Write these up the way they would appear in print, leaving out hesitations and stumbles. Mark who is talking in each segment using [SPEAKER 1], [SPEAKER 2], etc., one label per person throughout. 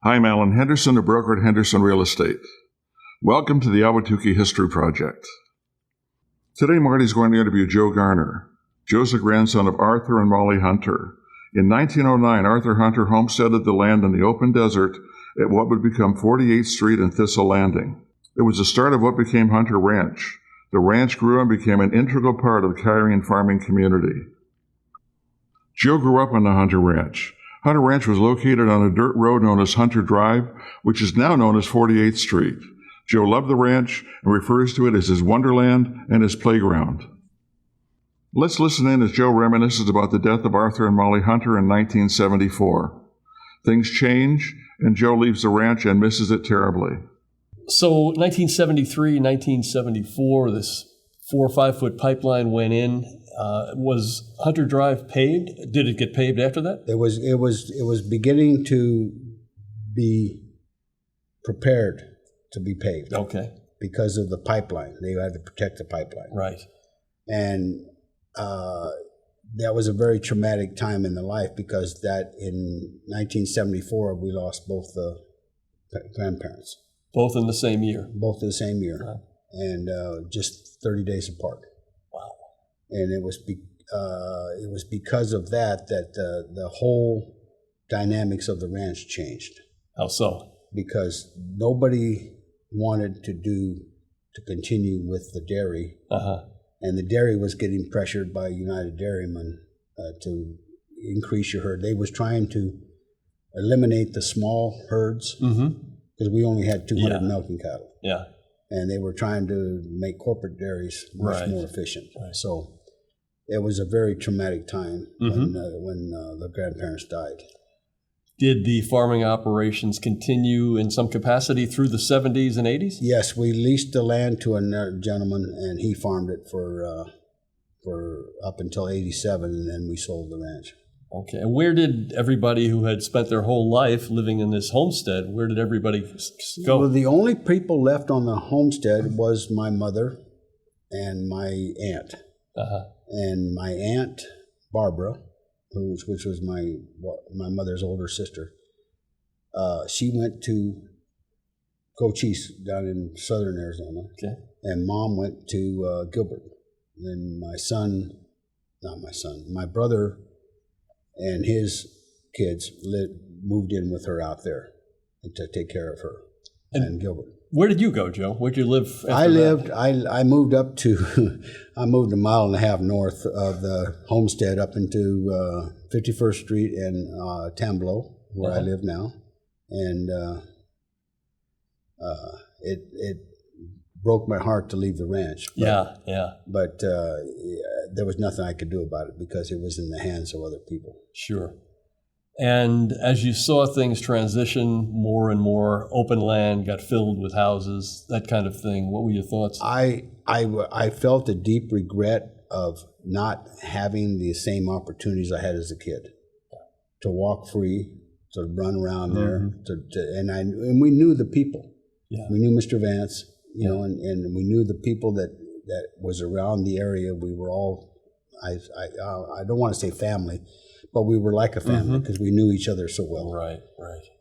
[SPEAKER 1] Hi, I'm Allen Henderson, a broker at Henderson Real Estate. Welcome to the Ahwatukee History Project. Today, Marty's going to interview Joe Garner. Joe's the grandson of Arthur and Mollie Hunter. In 1909, Arthur Hunter homesteaded the land in the open desert at what would become 48th Street and Thistle Landing. It was the start of what became Hunter Ranch. The ranch grew and became an integral part of the Kyrene Farming Community. Joe grew up on the Hunter Ranch. Hunter Ranch was located on a dirt road known as Hunter Drive, which is now known as 48th Street. Joe loved the ranch and refers to it as his wonderland and his playground. Let's listen in as Joe reminisces about the death of Arthur and Mollie Hunter in 1974. Things change, and Joe leaves the ranch and misses it terribly.
[SPEAKER 2] So 1973, 1974, this 4 or 5 foot pipeline went in. Was Hunter Drive paved? Did it get paved after that?
[SPEAKER 3] It was beginning to be prepared to be paved.
[SPEAKER 2] Okay.
[SPEAKER 3] Because of the pipeline. They had to protect the pipeline.
[SPEAKER 2] Right.
[SPEAKER 3] And that was a very traumatic time in the life, because that in 1974 we lost both the grandparents.
[SPEAKER 2] Both in the same year?
[SPEAKER 3] Both in the same year.
[SPEAKER 2] Right.
[SPEAKER 3] And just 30 days apart.
[SPEAKER 2] Wow.
[SPEAKER 3] And it was because of that the whole dynamics of the ranch changed.
[SPEAKER 2] How so?
[SPEAKER 3] Because nobody wanted to continue with the dairy.
[SPEAKER 2] Uh-huh.
[SPEAKER 3] And the dairy was getting pressured by United Dairymen to increase your herd. They was trying to eliminate the small herds, because we only had 200 milking cattle.
[SPEAKER 2] Yeah.
[SPEAKER 3] And they were trying to make corporate dairies much more efficient. Right. So it was a very traumatic time when the grandparents died.
[SPEAKER 2] Did the farming operations continue in some capacity through the 70s and 80s?
[SPEAKER 3] Yes, we leased the land to a gentleman, and he farmed it for up until 87, and then we sold the ranch.
[SPEAKER 2] Okay. And where did everybody who had spent their whole life living in this homestead, where did everybody go?
[SPEAKER 3] Well, the only people left on the homestead was my mother and my aunt.
[SPEAKER 2] Uh-huh.
[SPEAKER 3] And my aunt, Barbara, which was my mother's older sister, she went to Cochise down in southern Arizona. Okay. And Mom went to Gilbert. And my brother and his kids moved in with her out there to take care of her and Gilbert. Where
[SPEAKER 2] did you go, Joe? Where'd you live after
[SPEAKER 3] I moved up to, I moved a mile and a half north of the homestead up into 51st Street and Tamblo, where I live now. And it broke my heart to leave the ranch. But, But there was nothing I could do about it, because it was in the hands of other people.
[SPEAKER 2] Sure. And as you saw things transition, more and more open land got filled with houses, that kind of thing, what were your thoughts?
[SPEAKER 3] I felt a deep regret of not having the same opportunities I had as a kid, to walk free, to run around there, and we knew the people. Yeah. We knew Mr. Vance, and we knew the people that was around the area. We were all, I don't want to say family, but we were like a family, because we knew each other so well.
[SPEAKER 2] Right.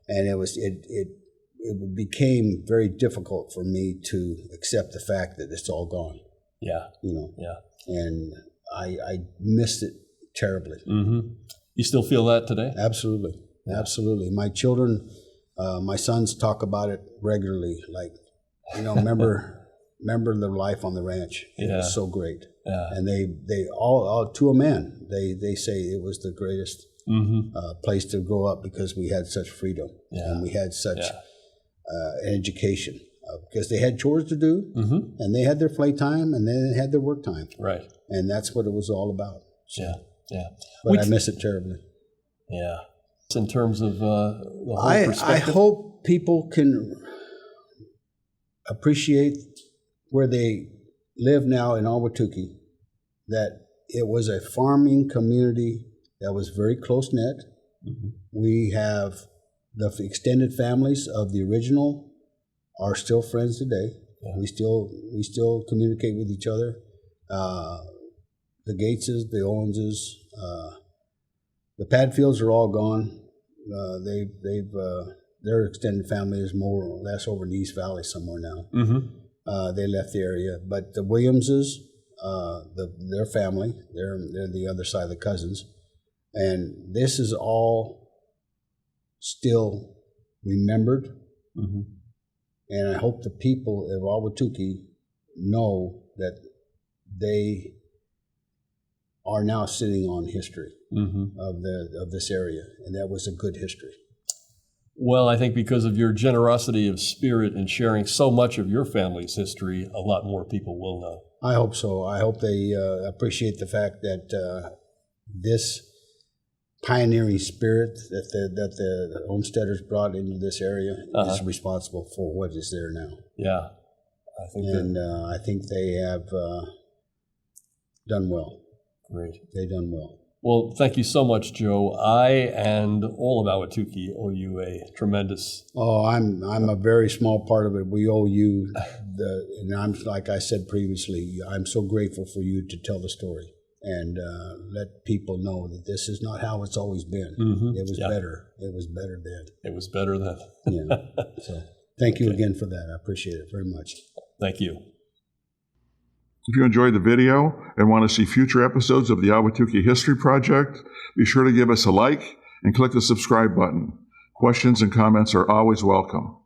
[SPEAKER 3] And it became very difficult for me to accept the fact that it's all gone. Yeah. Yeah. And I missed it terribly.
[SPEAKER 2] You still feel that today?
[SPEAKER 3] Absolutely. Yeah. Absolutely. My children, my sons talk about it regularly. Like, remember the life on the ranch. It was so great. Yeah. And they all to a man, they say it was the greatest place to grow up, because we had such freedom and we had such education, because they had chores to do and they had their play time and then they had their work time. Right. And that's what it was all about. So, But I miss it terribly.
[SPEAKER 2] Yeah. In terms of the whole perspective?
[SPEAKER 3] I hope people can appreciate where they live now in Ahwatukee, that it was a farming community that was very close-knit. We have the extended families of the original are still friends today. Yeah. We still communicate with each other. The Gateses, the Owenses, the Padfields are all gone. their extended family is more or less over in the East Valley somewhere now. They left the area, but the Williamses, their family, they're the other side of the cousins, and this is all still remembered. And I hope the people of Ahwatukee know that they are now sitting on history of this area, and that was a good history.
[SPEAKER 2] Well, I think because of your generosity of spirit and sharing so much of your family's history, a lot more people will know.
[SPEAKER 3] I hope so. I hope they appreciate the fact that this pioneering spirit that the homesteaders brought into this area is responsible for what is there now.
[SPEAKER 2] Yeah, I think
[SPEAKER 3] I think they have done well.
[SPEAKER 2] Great.
[SPEAKER 3] They've done well.
[SPEAKER 2] Well, thank you so much, Joe. I and all of Ahwatukee owe you a tremendous...
[SPEAKER 3] Oh, I'm a very small part of it. We owe you, and I'm, like I said previously, I'm so grateful for you to tell the story and let people know that this is not how it's always been. It was better. It was better then.
[SPEAKER 2] It was better then.
[SPEAKER 3] Yeah. So thank you again for that. I appreciate it very much.
[SPEAKER 2] Thank you.
[SPEAKER 1] If you enjoyed the video and want to see future episodes of the Ahwatukee History Project, be sure to give us a like and click the subscribe button. Questions and comments are always welcome.